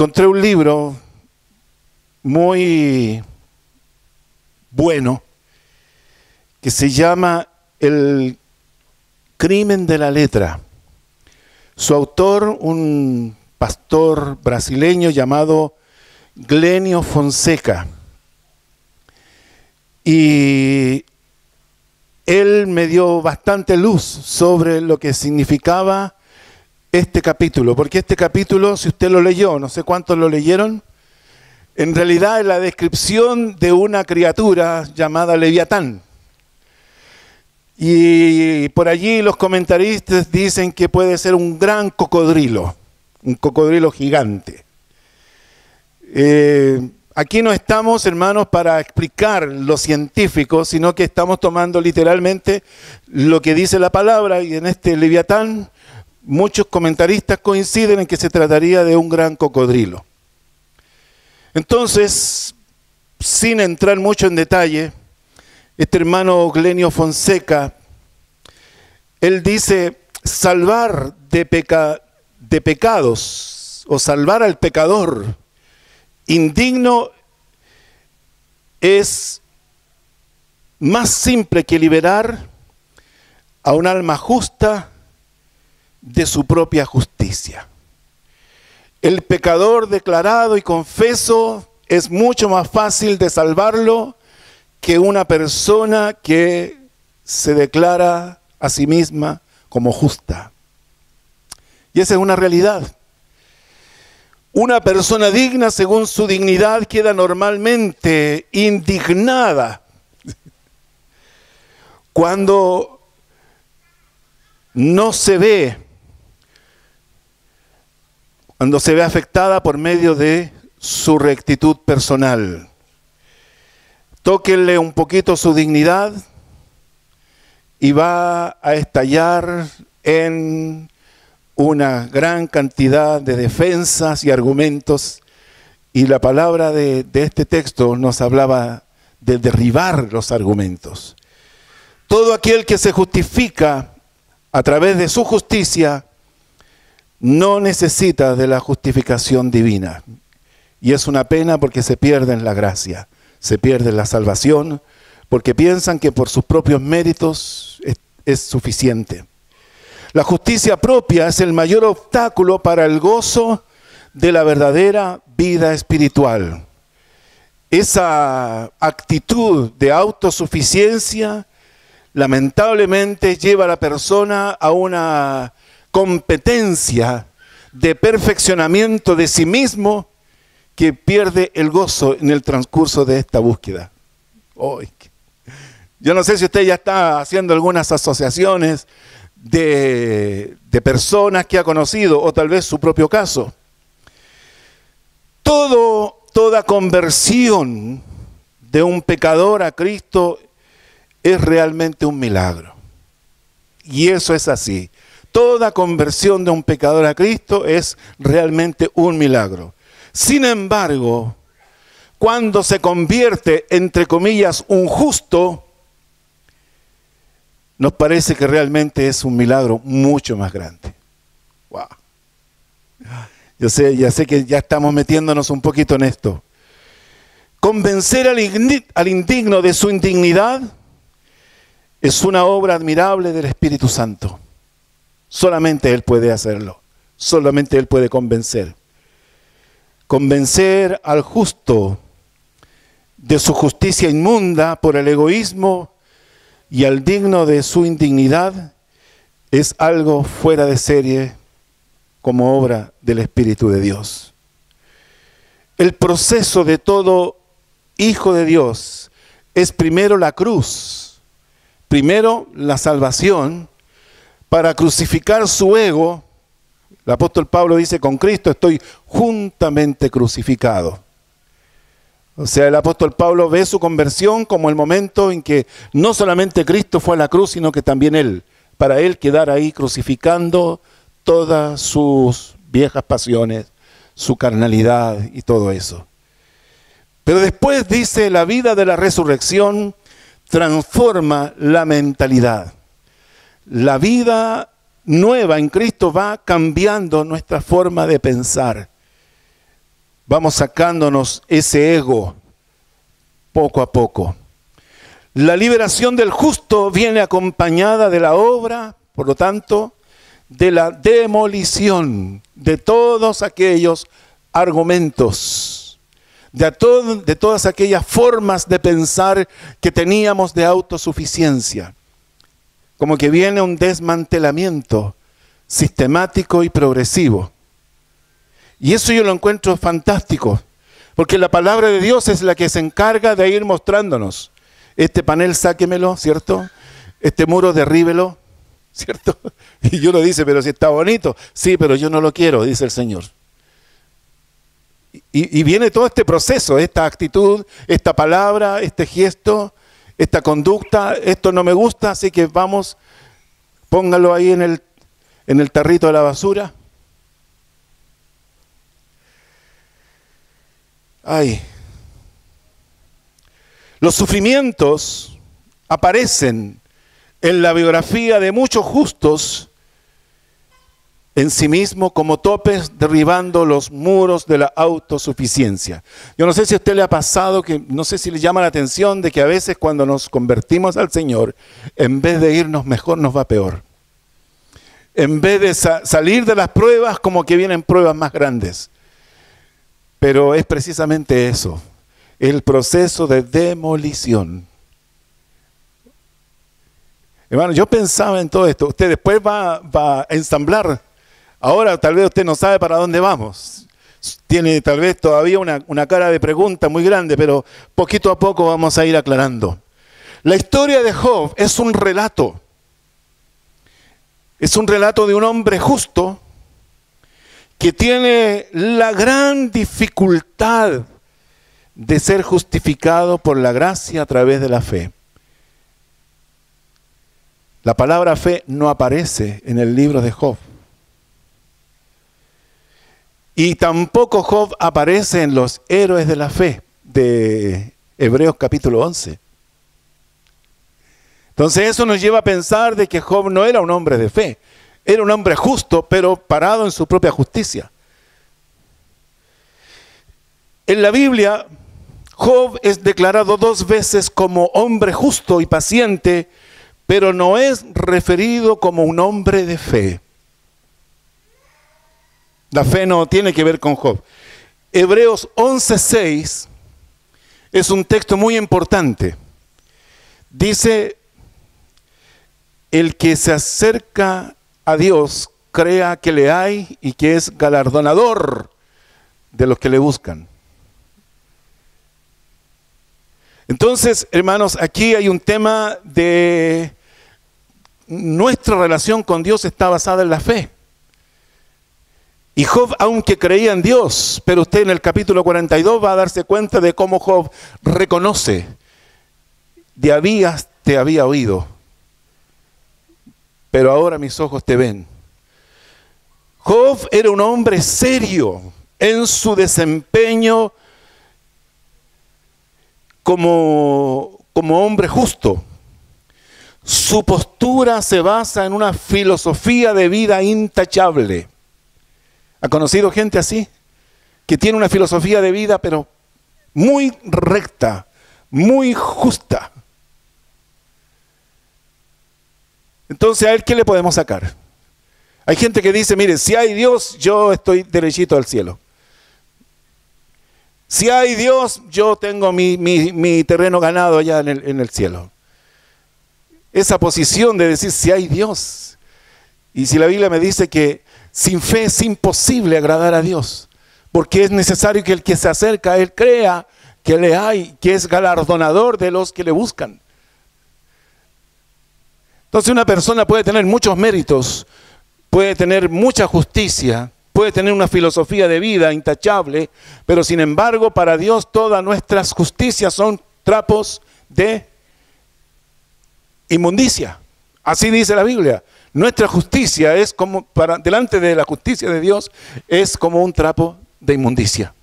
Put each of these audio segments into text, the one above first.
encontré un libro muy bueno que se llama El crimen de la letra. Su autor, un pastor brasileño llamado Glênio Fonseca. Y él me dio bastante luz sobre lo que significaba este capítulo, porque este capítulo, si usted lo leyó, no sé cuántos lo leyeron, en realidad es la descripción de una criatura llamada Leviatán. Y por allí los comentaristas dicen que puede ser un gran cocodrilo, un cocodrilo gigante. Aquí no estamos, hermanos, para explicar lo científico, sino que estamos tomando literalmente lo que dice la palabra, y en este Leviatán muchos comentaristas coinciden en que se trataría de un gran cocodrilo. Entonces, sin entrar mucho en detalle, este hermano Glênio Fonseca, él dice, salvar de pecados, o salvar al pecador indigno, es más simple que liberar a un alma justa de su propia justicia. El pecador declarado y confeso es mucho más fácil de salvarlo que una persona que se declara a sí misma como justa. Y esa es una realidad. Una persona digna, según su dignidad, queda normalmente indignada cuando no se ve, cuando se ve afectada por medio de su rectitud personal. Tóquenle un poquito su dignidad y va a estallar en una gran cantidad de defensas y argumentos. Y la palabra de este texto nos hablaba de derribar los argumentos. Todo aquel que se justifica a través de su justicia no necesita de la justificación divina. Y es una pena porque se pierden la gracia, se pierde la salvación, porque piensan que por sus propios méritos es suficiente. La justicia propia es el mayor obstáculo para el gozo de la verdadera vida espiritual. Esa actitud de autosuficiencia lamentablemente lleva a la persona a una competencia de perfeccionamiento de sí mismo que pierde el gozo en el transcurso de esta búsqueda. Yo no sé si usted ya está haciendo algunas asociaciones de personas que ha conocido, o tal vez su propio caso. Toda conversión de un pecador a Cristo es realmente un milagro. Y eso es así. Toda conversión de un pecador a Cristo es realmente un milagro. Sin embargo, cuando se convierte, entre comillas, un justo, nos parece que realmente es un milagro mucho más grande. Wow. Ya sé que ya estamos metiéndonos un poquito en esto. Convencer al indigno de su indignidad es una obra admirable del Espíritu Santo. Solamente Él puede hacerlo. Solamente Él puede convencer. Convencer al justo de su justicia inmunda por el egoísmo y al digno de su indignidad es algo fuera de serie como obra del Espíritu de Dios. El proceso de todo hijo de Dios es primero la cruz, primero la salvación, para crucificar su ego. El apóstol Pablo dice, con Cristo estoy juntamente crucificado. O sea, el apóstol Pablo ve su conversión como el momento en que no solamente Cristo fue a la cruz, sino que también Él, para Él quedar ahí crucificando todas sus viejas pasiones, su carnalidad y todo eso. Pero después dice, la vida de la resurrección transforma la mentalidad. La vida nueva en Cristo va cambiando nuestra forma de pensar. vamos sacándonos ese ego poco a poco. La liberación del justo viene acompañada de la obra, por lo tanto, de la demolición de todos aquellos argumentos, de todas aquellas formas de pensar que teníamos de autosuficiencia. Como que viene un desmantelamiento sistemático y progresivo. Y eso yo lo encuentro fantástico, porque la palabra de Dios es la que se encarga de ir mostrándonos. Este panel sáquemelo, ¿cierto? Este muro derríbelo, ¿cierto? Y uno dice, pero si está bonito. Sí, pero yo no lo quiero, dice el Señor. Y viene todo este proceso, esta actitud, esta palabra, este gesto, esta conducta. Esto no me gusta, así que vamos, póngalo ahí en el tarrito de la basura. Ay. Los sufrimientos aparecen en la biografía de muchos justos en sí mismo como topes derribando los muros de la autosuficiencia. Yo no sé si a usted le ha pasado, no sé si le llama la atención de que a veces cuando nos convertimos al Señor, en vez de irnos mejor, nos va peor. En vez de salir de las pruebas, como que vienen pruebas más grandes. Pero es precisamente eso. El proceso de demolición. Hermano, yo pensaba en todo esto. Usted después va a ensamblar. Ahora tal vez usted no sabe para dónde vamos. Tiene tal vez todavía una cara de pregunta muy grande, pero poquito a poco vamos a ir aclarando. La historia de Job es un relato. Es un relato de un hombre justo que tiene la gran dificultad de ser justificado por la gracia a través de la fe. La palabra fe no aparece en el libro de Job. Y tampoco Job aparece en los héroes de la fe de Hebreos capítulo 11. Entonces eso nos lleva a pensar de que Job no era un hombre de fe. Era un hombre justo, pero parado en su propia justicia. En la Biblia, Job es declarado 2 veces como hombre justo y paciente, pero no es referido como un hombre de fe. La fe no tiene que ver con Job. Hebreos 11:6 es un texto muy importante. Dice, el que se acerca a Dios crea que le hay y que es galardonador de los que le buscan. Entonces, hermanos, aquí hay un tema de nuestra relación con Dios está basada en la fe. Y Job, aunque creía en Dios, pero usted en el capítulo 42 va a darse cuenta de cómo Job reconoce, te había oído, pero ahora mis ojos te ven. Job era un hombre serio en su desempeño como hombre justo. Su postura se basa en una filosofía de vida intachable. ¿Ha conocido gente así? Que tiene una filosofía de vida, pero muy recta, muy justa. Entonces, ¿a él qué le podemos sacar? Hay gente que dice, mire, si hay Dios, yo estoy derechito al cielo. Si hay Dios, yo tengo mi terreno ganado allá en el cielo. Esa posición de decir, si hay Dios. Y si la Biblia me dice que sin fe es imposible agradar a Dios, porque es necesario que el que se acerca a Él crea que le hay, que es galardonador de los que le buscan. Entonces una persona puede tener muchos méritos, puede tener mucha justicia, puede tener una filosofía de vida intachable, pero sin embargo para Dios todas nuestras justicias son trapos de inmundicia. Así dice la Biblia. Nuestra justicia es como, delante de la justicia de Dios, es como un trapo de inmundicia.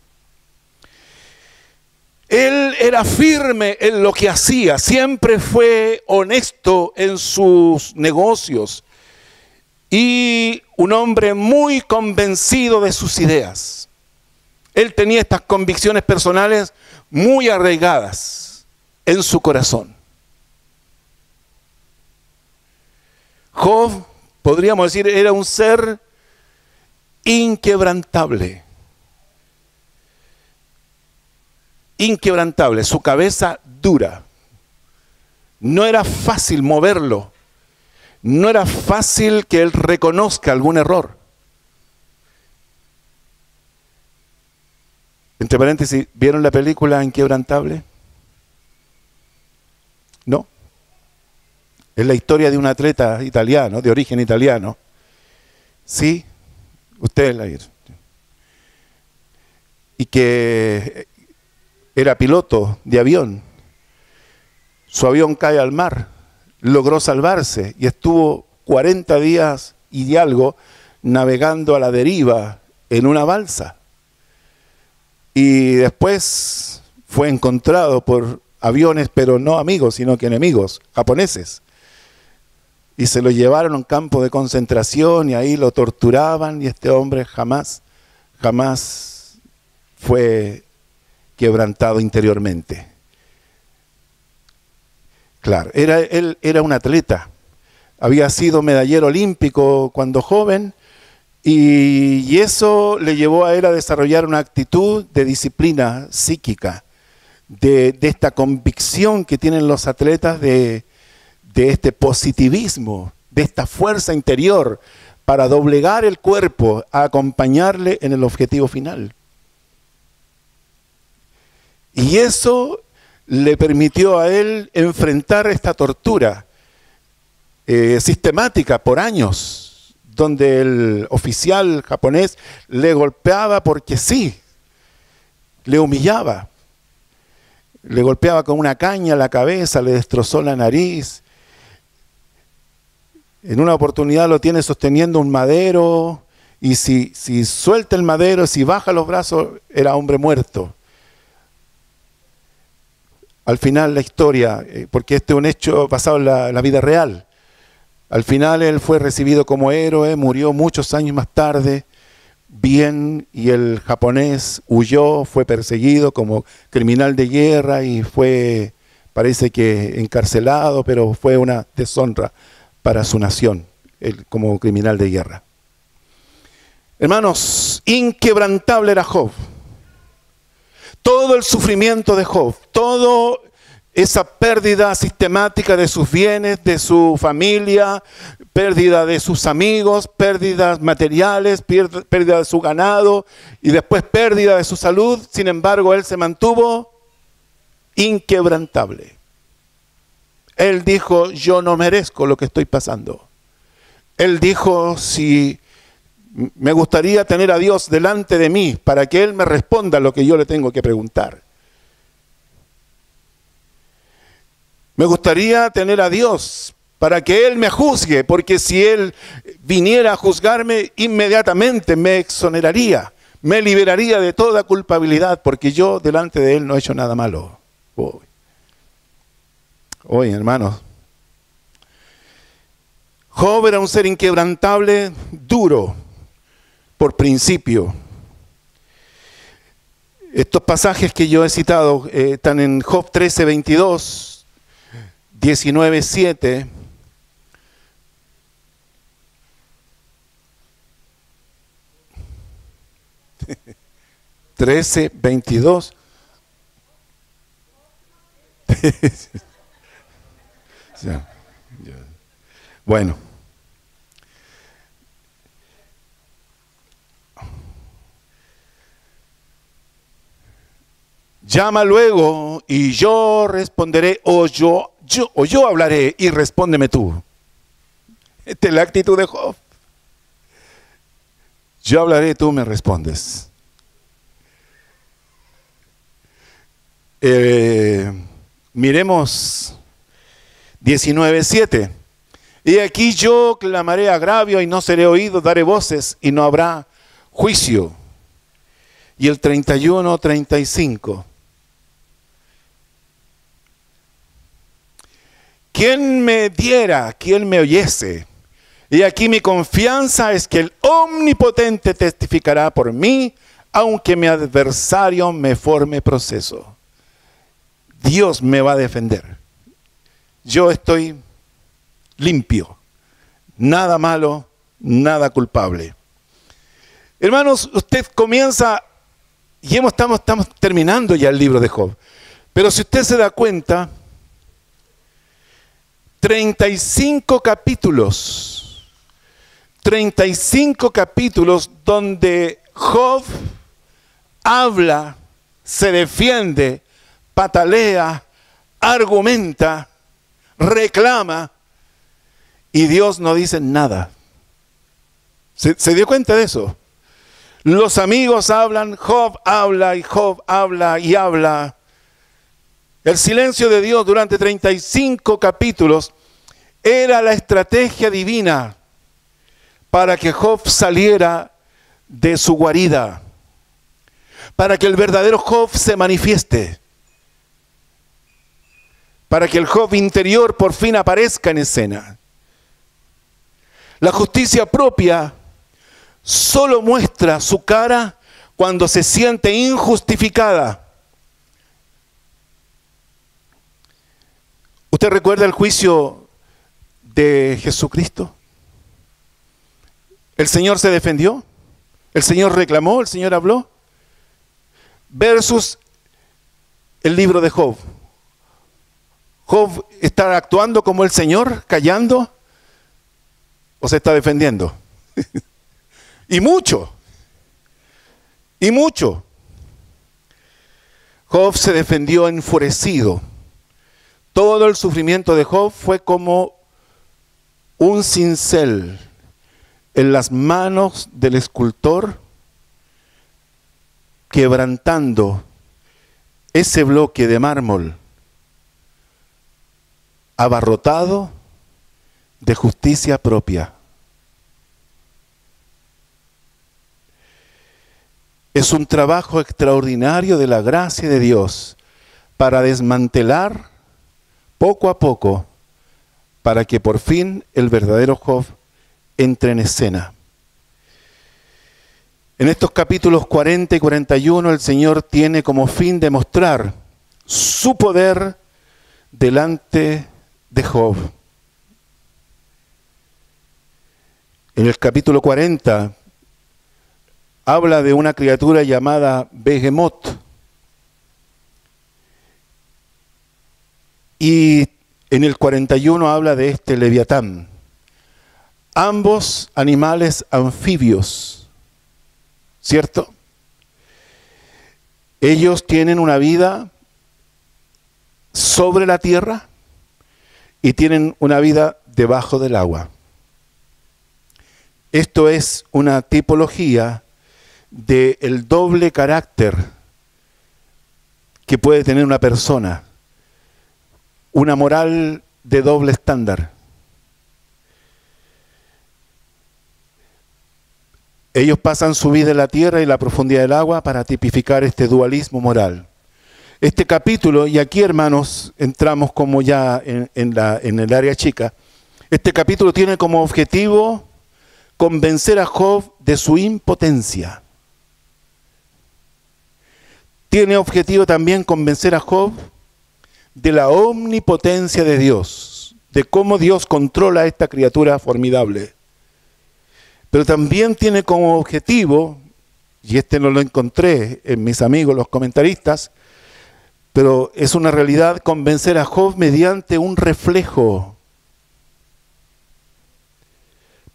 Él era firme en lo que hacía, siempre fue honesto en sus negocios y un hombre muy convencido de sus ideas. Él tenía estas convicciones personales muy arraigadas en su corazón. Job, podríamos decir, era un ser inquebrantable. Inquebrantable, su cabeza dura. No era fácil moverlo. No era fácil que él reconozca algún error. Entre paréntesis, ¿vieron la película Inquebrantable? No. Es la historia de un atleta italiano, de origen italiano. Sí, ustedes la vieron. Y que era piloto de avión. Su avión cae al mar, logró salvarse y estuvo 40 días y algo navegando a la deriva en una balsa. Y después fue encontrado por aviones, pero no amigos, sino que enemigos, japoneses. Y se lo llevaron a un campo de concentración y ahí lo torturaban y este hombre jamás fue quebrantado interiormente. Claro, él era un atleta, había sido medallero olímpico cuando joven y eso le llevó a él a desarrollar una actitud de disciplina psíquica, de esta convicción que tienen los atletas de este positivismo, de esta fuerza interior para doblegar el cuerpo, a acompañarle en el objetivo final. Y eso le permitió a él enfrentar esta tortura sistemática por años, donde el oficial japonés le golpeaba porque sí, le humillaba, le golpeaba con una caña a la cabeza, le destrozó la nariz. En una oportunidad lo tiene sosteniendo un madero y si suelta el madero, si baja los brazos, era hombre muerto. Al final la historia, porque este es un hecho basado en la vida real, al final él fue recibido como héroe, murió muchos años más tarde, bien, y el japonés huyó, fue perseguido como criminal de guerra y fue, parece que encarcelado, pero fue una deshonra para su nación, él como criminal de guerra. Hermanos, inquebrantable era Job. Todo el sufrimiento de Job, toda esa pérdida sistemática de sus bienes, de su familia, pérdida de sus amigos, pérdidas materiales, pérdida de su ganado y después pérdida de su salud. Sin embargo, él se mantuvo inquebrantable. Él dijo, yo no merezco lo que estoy pasando. Él dijo, si me gustaría tener a Dios delante de mí para que Él me responda lo que yo le tengo que preguntar. Me gustaría tener a Dios para que Él me juzgue, porque si Él viniera a juzgarme, inmediatamente me exoneraría, me liberaría de toda culpabilidad, porque yo delante de Él no he hecho nada malo. Hoy, hermanos, Job era un ser inquebrantable, duro, por principio. Estos pasajes que yo he citado están en Job 13, 22, 19, 7. ...13, 22... Bueno. Llama luego y yo responderé, o yo hablaré y respóndeme tú. Esta es la actitud de Job. Yo hablaré, tú me respondes. Miremos 19:7. Y aquí yo clamaré agravio y no seré oído, daré voces y no habrá juicio. Y el 31:35. ¿Quién me diera, quién me oyese? Y aquí mi confianza es que el Omnipotente testificará por mí, aunque mi adversario me forme proceso. Dios me va a defender. Yo estoy limpio, nada malo, nada culpable. Hermanos, usted comienza, y estamos terminando ya el libro de Job, pero si usted se da cuenta, 35 capítulos donde Job habla, se defiende, patalea, argumenta, reclama, y Dios no dice nada. ¿Se dio cuenta de eso? Los amigos hablan, Job habla y Job habla y habla. El silencio de Dios durante 35 capítulos era la estrategia divina para que Job saliera de su guarida, para que el verdadero Job se manifieste, para que el Job interior por fin aparezca en escena. La justicia propia solo muestra su cara cuando se siente injustificada. ¿Usted recuerda el juicio de Jesucristo? El Señor se defendió, el Señor reclamó, el Señor habló, versus el libro de Job. ¿Job está actuando como el Señor, callando, o se está defendiendo? Y mucho. Job se defendió enfurecido. Todo el sufrimiento de Job fue como un cincel en las manos del escultor, quebrantando ese bloque de mármol abarrotado de justicia propia. Es un trabajo extraordinario de la gracia de Dios para desmantelar poco a poco, para que por fin el verdadero Job entre en escena. En estos capítulos 40 y 41 el Señor tiene como fin demostrar su poder delante de Job. En el capítulo 40 habla de una criatura llamada Behemoth. Y en el 41 habla de este Leviatán. Ambos animales anfibios, ¿cierto? Ellos tienen una vida sobre la tierra y tienen una vida debajo del agua. Esto es una tipología del doble carácter que puede tener una persona, una moral de doble estándar. Ellos pasan su vida en la tierra y la profundidad del agua para tipificar este dualismo moral. Este capítulo, y aquí hermanos, entramos como ya en el área chica, este capítulo tiene como objetivo convencer a Job de su impotencia. Tiene objetivo también convencer a Job de la omnipotencia de Dios, de cómo Dios controla a esta criatura formidable. Pero también tiene como objetivo, y este no lo encontré en mis amigos los comentaristas, pero es una realidad, convencer a Job mediante un reflejo,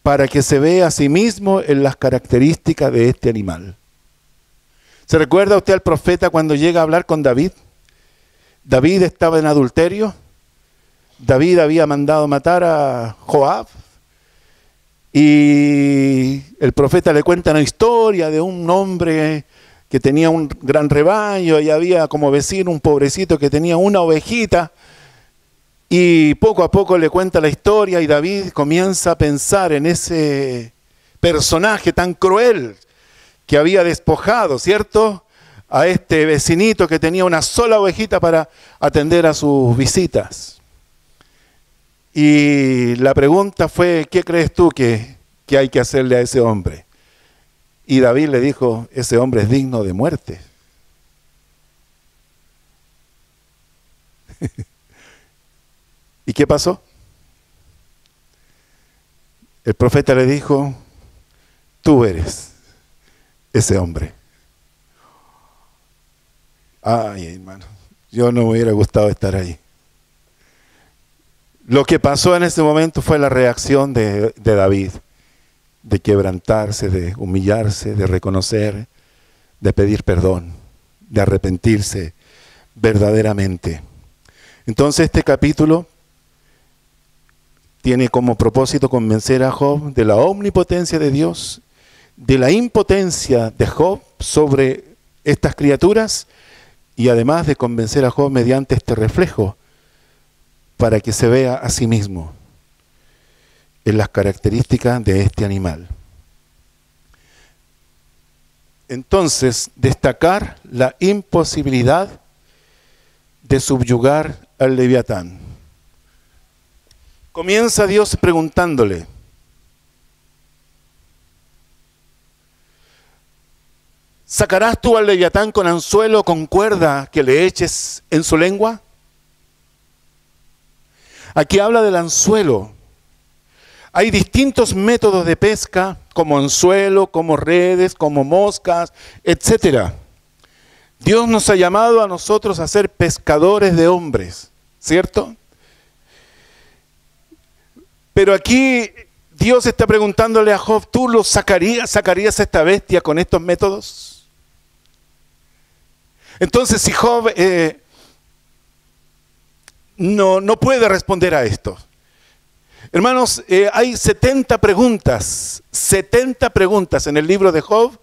para que se vea a sí mismo en las características de este animal. ¿Se recuerda usted al profeta cuando llega a hablar con David? David estaba en adulterio. David había mandado matar a Joab. Y el profeta le cuenta una historia de un hombre que tenía un gran rebaño y había como vecino un pobrecito que tenía una ovejita. Y poco a poco le cuenta la historia y David comienza a pensar en ese personaje tan cruel que había despojado, ¿cierto?, a este vecinito que tenía una sola ovejita para atender a sus visitas. Y la pregunta fue, ¿qué crees tú que hay que hacerle a ese hombre? Y David le dijo, ese hombre es digno de muerte. ¿Y qué pasó? El profeta le dijo, tú eres ese hombre. Ay, hermano, yo no me hubiera gustado estar ahí. Lo que pasó en ese momento fue la reacción de David, de quebrantarse, de humillarse, de reconocer, de pedir perdón, de arrepentirse verdaderamente. Entonces este capítulo tiene como propósito convencer a Job de la omnipotencia de Dios, de la impotencia de Job sobre estas criaturas y además de convencer a Job mediante este reflejo para que se vea a sí mismo en las características de este animal. Entonces, destacar la imposibilidad de subyugar al Leviatán. Comienza Dios preguntándole, ¿sacarás tú al Leviatán con anzuelo o con cuerda que le eches en su lengua? Aquí habla del anzuelo. Hay distintos métodos de pesca, como anzuelo, como redes, como moscas, etc. Dios nos ha llamado a nosotros a ser pescadores de hombres, ¿cierto? Pero aquí Dios está preguntándole a Job, ¿tú lo sacarías a esta bestia con estos métodos? Entonces, si Job no puede responder a esto. Hermanos, hay 70 preguntas en el libro de Job,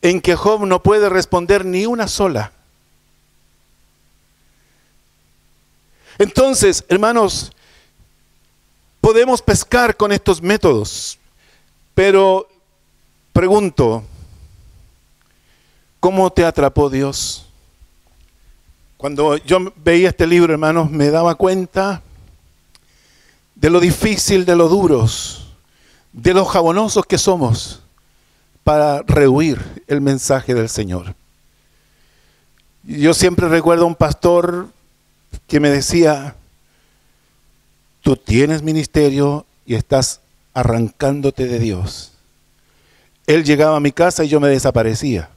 en que Job no puede responder ni una sola. Entonces, hermanos, podemos pescar con estos métodos, pero pregunto, ¿cómo te atrapó Dios? Cuando yo veía este libro, hermanos, me daba cuenta de lo difícil, de lo duros, de lo jabonosos que somos para rehuir el mensaje del Señor. Yo siempre recuerdo a un pastor que me decía, tú tienes ministerio y estás arrancándote de Dios. Él llegaba a mi casa y yo me desaparecía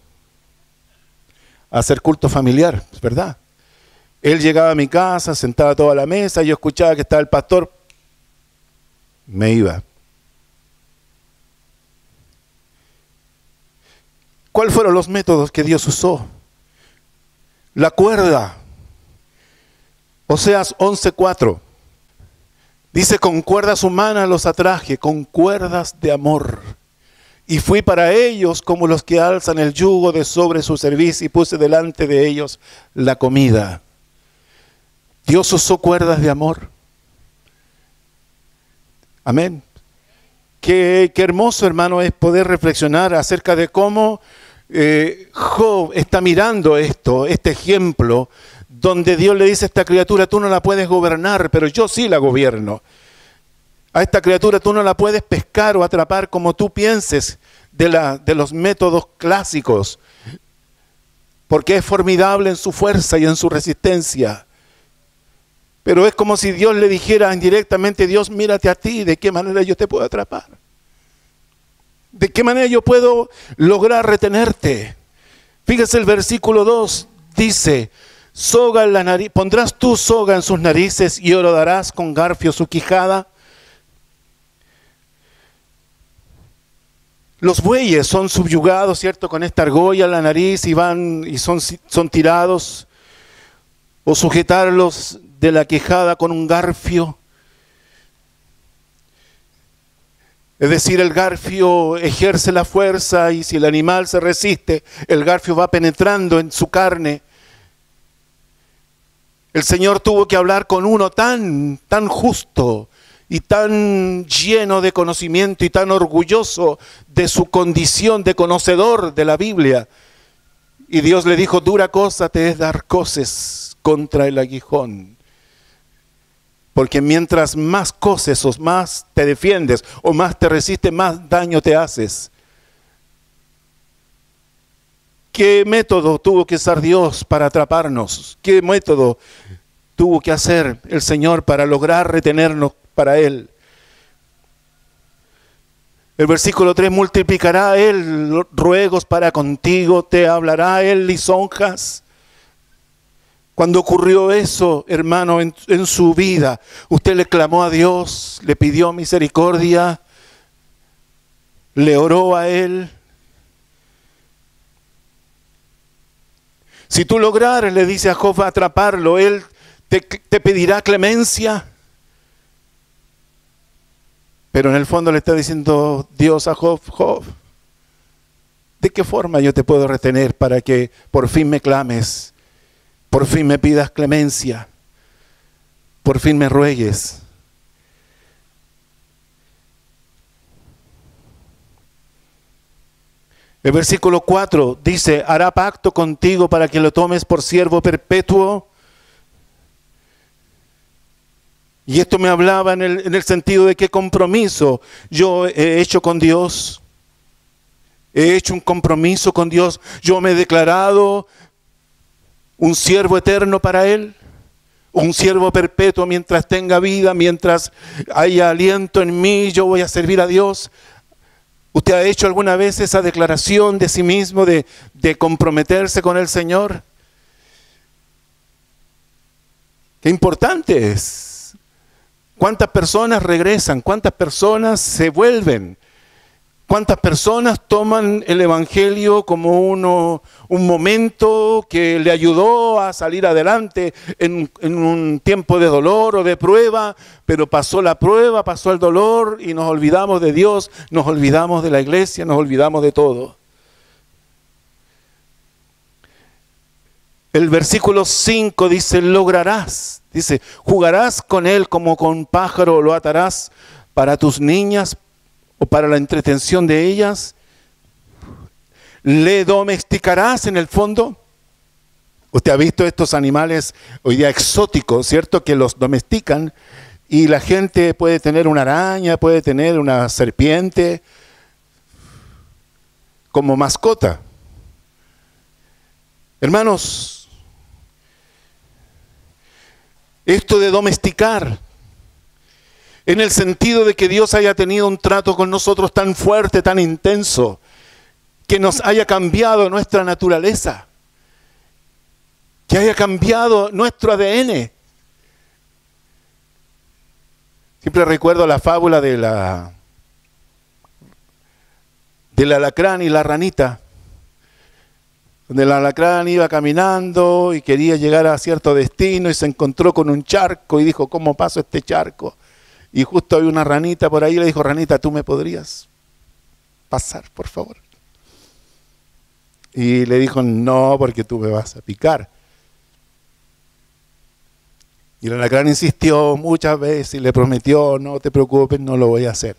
a hacer culto familiar, es verdad. Él llegaba a mi casa, sentaba toda la mesa, yo escuchaba que estaba el pastor, me iba. ¿Cuáles fueron los métodos que Dios usó? La cuerda. Oseas 11:4. Dice, con cuerdas humanas los atraje, con cuerdas de amor. Y fui para ellos como los que alzan el yugo de sobre su cerviz y puse delante de ellos la comida. Dios usó cuerdas de amor. Amén. Qué hermoso, hermano, es poder reflexionar acerca de cómo Job está mirando este ejemplo, donde Dios le dice a esta criatura, tú no la puedes gobernar, pero yo sí la gobierno. A esta criatura tú no la puedes pescar o atrapar como tú pienses de los métodos clásicos, porque es formidable en su fuerza y en su resistencia. Pero es como si Dios le dijera indirectamente, Dios, mírate a ti, ¿de qué manera yo te puedo atrapar? ¿De qué manera yo puedo lograr retenerte? Fíjese el versículo 2, dice, soga en la nariz, pondrás tú soga en sus narices y horodarás con garfio su quijada. Los bueyes son subyugados, ¿cierto? Con esta argolla en la nariz y van y son tirados, o sujetarlos de la quijada con un garfio. Es decir, el garfio ejerce la fuerza y si el animal se resiste, el garfio va penetrando en su carne. El Señor tuvo que hablar con uno tan justo y tan lleno de conocimiento y tan orgulloso de su condición de conocedor de la Biblia. Y Dios le dijo, dura cosa te es dar coces contra el aguijón. Porque mientras más coces o más te defiendes o más te resistes, más daño te haces. ¿Qué método tuvo que usar Dios para atraparnos? ¿Qué método tuvo que hacer el Señor para lograr retenernos para Él? El versículo 3, multiplicará Él ruegos para contigo, te hablará Él lisonjas. Cuando ocurrió eso, hermano, en su vida, usted le clamó a Dios, le pidió misericordia, le oró a Él. Si tú lograras, le dice a Job, atraparlo, Él te pedirá clemencia. Pero en el fondo le está diciendo Dios a Job, Job, ¿de qué forma yo te puedo retener para que por fin me clames, por fin me pidas clemencia, por fin me ruegues? El versículo 4 dice, hará pacto contigo para que lo tomes por siervo perpetuo. Y esto me hablaba en el sentido de qué compromiso yo he hecho con Dios. He hecho un compromiso con Dios. Yo me he declarado un siervo eterno para Él. Un siervo perpetuo mientras tenga vida, mientras haya aliento en mí, yo voy a servir a Dios. ¿Usted ha hecho alguna vez esa declaración de sí mismo, de comprometerse con el Señor? Qué importante es. ¿Cuántas personas regresan? ¿Cuántas personas se vuelven? ¿Cuántas personas toman el Evangelio como un momento que le ayudó a salir adelante en un tiempo de dolor o de prueba, pero pasó la prueba, pasó el dolor y nos olvidamos de Dios, nos olvidamos de la iglesia, nos olvidamos de todo? El versículo 5 dice, lograrás. Dice, jugarás con él como con pájaro, lo atarás para tus niñas o para la entretención de ellas. Le domesticarás en el fondo. Usted ha visto estos animales hoy día exóticos, ¿cierto? Que los domestican y la gente puede tener una araña, puede tener una serpiente como mascota. Hermanos, esto de domesticar, en el sentido de que Dios haya tenido un trato con nosotros tan fuerte, tan intenso, que nos haya cambiado nuestra naturaleza, que haya cambiado nuestro ADN. Siempre recuerdo la fábula del alacrán y la ranita, donde el alacrán iba caminando y quería llegar a cierto destino y se encontró con un charco y dijo, ¿cómo paso este charco? Y justo había una ranita por ahí y le dijo, ranita, ¿tú me podrías pasar, por favor? Y le dijo, no, porque tú me vas a picar. Y el alacrán insistió muchas veces y le prometió, no te preocupes, no lo voy a hacer.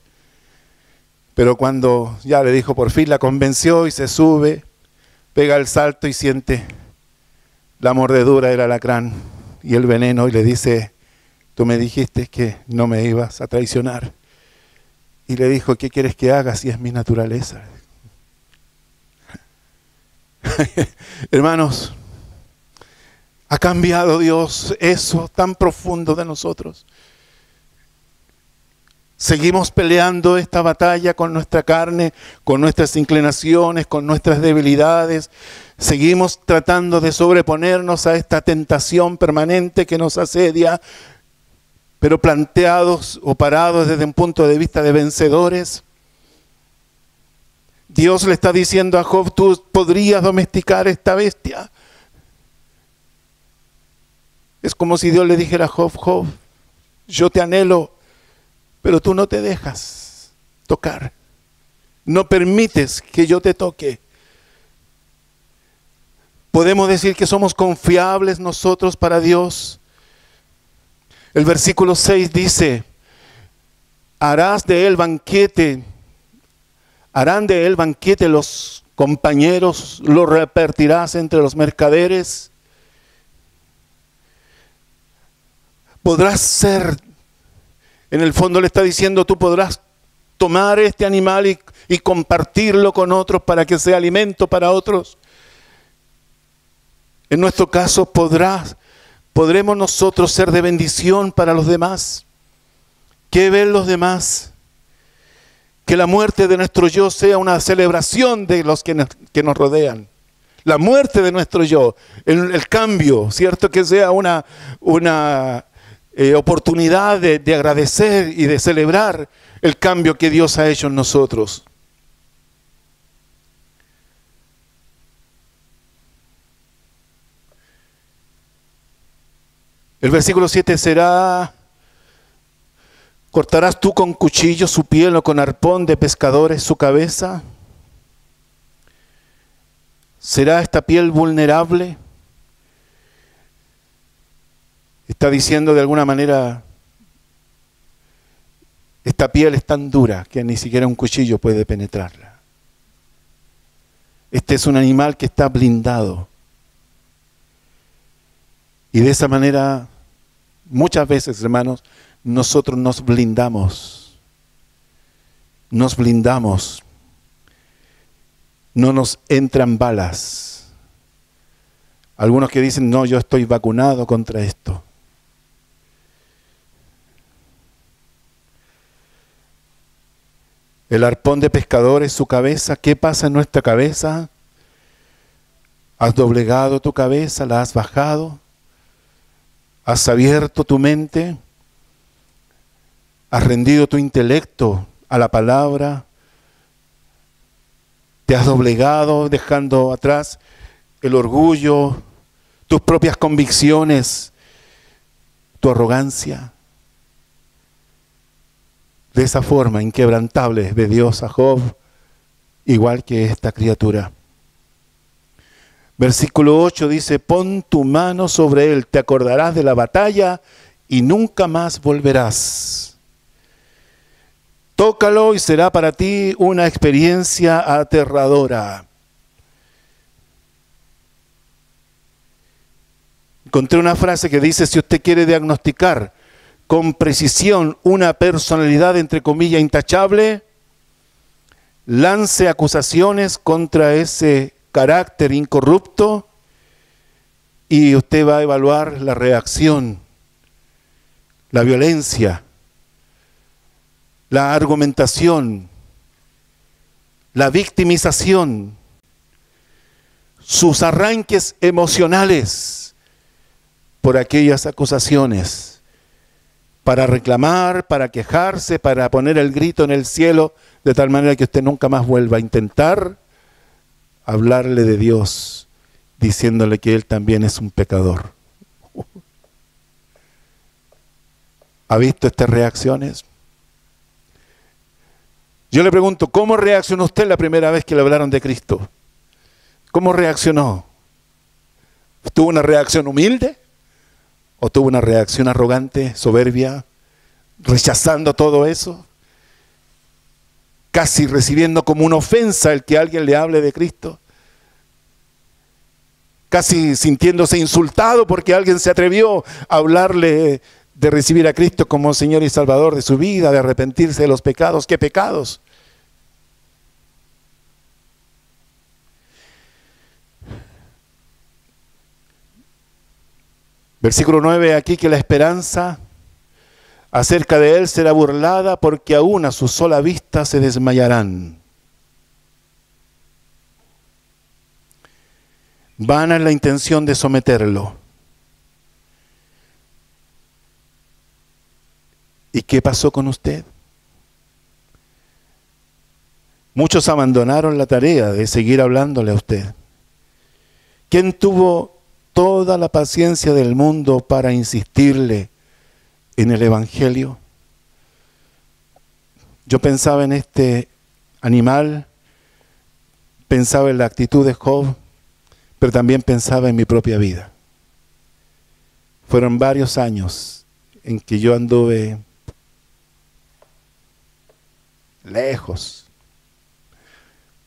Pero cuando ya le dijo, por fin la convenció y se sube, pega el salto y siente la mordedura del alacrán y el veneno y le dice, tú me dijiste que no me ibas a traicionar. Y le dijo, ¿qué quieres que haga si es mi naturaleza? Hermanos, ha cambiado Dios eso tan profundo de nosotros. Seguimos peleando esta batalla con nuestra carne, con nuestras inclinaciones, con nuestras debilidades. Seguimos tratando de sobreponernos a esta tentación permanente que nos asedia, pero planteados o parados desde un punto de vista de vencedores. Dios le está diciendo a Job, tú podrías domesticar esta bestia. Es como si Dios le dijera a Job, Job, yo te anhelo, pero tú no te dejas tocar. No permites que yo te toque. Podemos decir que somos confiables nosotros para Dios. El versículo 6 dice, harán de él banquete los compañeros, lo repartirás entre los mercaderes. Podrás ser, en el fondo le está diciendo, tú podrás tomar este animal y compartirlo con otros para que sea alimento para otros. En nuestro caso, podremos nosotros ser de bendición para los demás. ¿Qué ven los demás? Que la muerte de nuestro yo sea una celebración de los que nos rodean. La muerte de nuestro yo, el cambio, ¿cierto? Que sea una oportunidad de agradecer y de celebrar el cambio que Dios ha hecho en nosotros. El versículo 7 será: ¿cortarás tú con cuchillo su piel o con arpón de pescadores su cabeza? ¿Será esta piel vulnerable? Está diciendo de alguna manera, esta piel es tan dura que ni siquiera un cuchillo puede penetrarla. Este es un animal que está blindado. Y de esa manera, muchas veces, hermanos, nosotros nos blindamos. Nos blindamos. No nos entran balas. Algunos que dicen, no, yo estoy vacunado contra esto. El arpón de pescador es su cabeza. ¿Qué pasa en nuestra cabeza? ¿Has doblegado tu cabeza? ¿La has bajado? ¿Has abierto tu mente? ¿Has rendido tu intelecto a la palabra? ¿Te has doblegado dejando atrás el orgullo, tus propias convicciones, tu arrogancia? De esa forma inquebrantable ve Dios a Job, igual que esta criatura. Versículo 8 dice: pon tu mano sobre él, te acordarás de la batalla y nunca más volverás. Tócalo y será para ti una experiencia aterradora. Encontré una frase que dice: si usted quiere diagnosticar con precisión una personalidad entre comillas intachable, lance acusaciones contra ese carácter incorrupto y usted va a evaluar la reacción, la violencia, la argumentación, la victimización, sus arranques emocionales por aquellas acusaciones, para reclamar, para quejarse, para poner el grito en el cielo, de tal manera que usted nunca más vuelva a intentar hablarle de Dios, diciéndole que Él también es un pecador. ¿Ha visto estas reacciones? Yo le pregunto, ¿cómo reaccionó usted la primera vez que le hablaron de Cristo? ¿Cómo reaccionó? ¿Tuvo una reacción humilde? ¿O tuvo una reacción arrogante, soberbia, rechazando todo eso? Casi recibiendo como una ofensa el que alguien le hable de Cristo. Casi sintiéndose insultado porque alguien se atrevió a hablarle de recibir a Cristo como Señor y Salvador de su vida, de arrepentirse de los pecados. ¿Qué pecados? Versículo 9, aquí que la esperanza acerca de él será burlada, porque aún a su sola vista se desmayarán. Vana es la intención de someterlo. ¿Y qué pasó con usted? Muchos abandonaron la tarea de seguir hablándole a usted. ¿Quién tuvo toda la paciencia del mundo para insistirle en el Evangelio? Yo pensaba en este animal, pensaba en la actitud de Job, pero también pensaba en mi propia vida. Fueron varios años en que yo anduve lejos,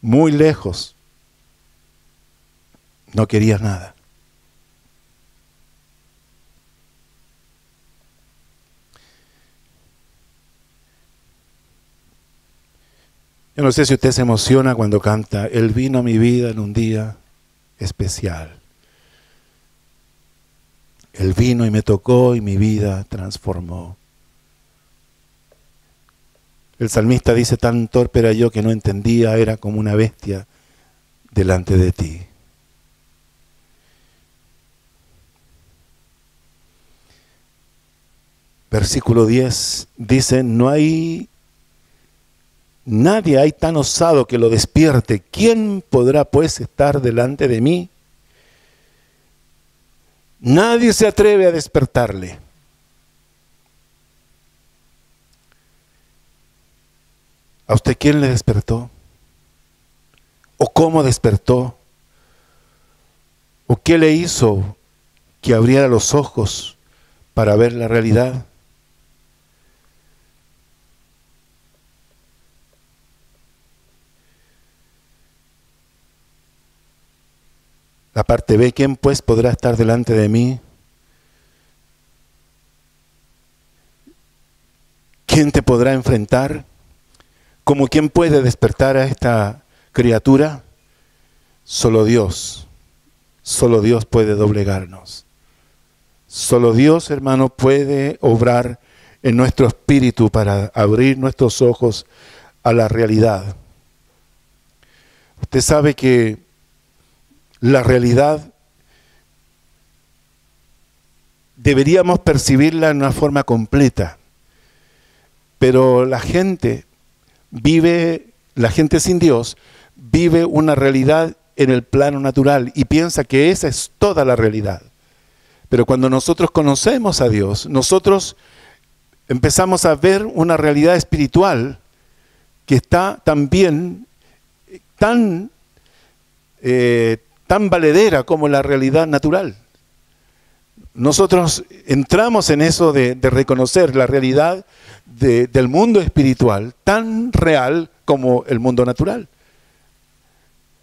muy lejos. No quería nada. Yo no sé si usted se emociona cuando canta: Él vino a mi vida en un día especial. Él vino y me tocó y mi vida transformó. El salmista dice, tan torpe era yo que no entendía, era como una bestia delante de ti. Versículo 10 dice, nadie hay tan osado que lo despierte. ¿Quién podrá pues estar delante de mí? Nadie se atreve a despertarle. ¿A usted quién le despertó? ¿O cómo despertó? ¿O qué le hizo que abriera los ojos para ver la realidad? La parte B, ¿quién pues podrá estar delante de mí? ¿Quién te podrá enfrentar? ¿Cómo quién puede despertar a esta criatura? Solo Dios puede doblegarnos. Solo Dios, hermano, puede obrar en nuestro espíritu para abrir nuestros ojos a la realidad. Usted sabe que la realidad deberíamos percibirla en una forma completa, pero la gente sin Dios vive una realidad en el plano natural y piensa que esa es toda la realidad. Pero cuando nosotros conocemos a Dios, nosotros empezamos a ver una realidad espiritual que está también tan valedera como la realidad natural. Nosotros entramos en eso de reconocer la realidad del mundo espiritual tan real como el mundo natural.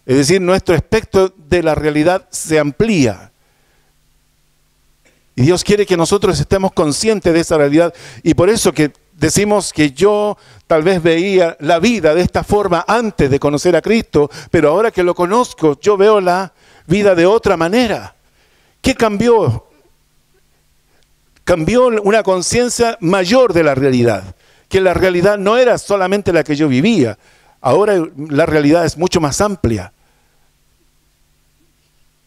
Es decir, nuestro espectro de la realidad se amplía. Y Dios quiere que nosotros estemos conscientes de esa realidad. Y por eso que decimos que yo tal vez veía la vida de esta forma antes de conocer a Cristo, pero ahora que lo conozco, yo veo la vida de otra manera. ¿Qué cambió? Cambió una conciencia mayor de la realidad, que la realidad no era solamente la que yo vivía, ahora la realidad es mucho más amplia.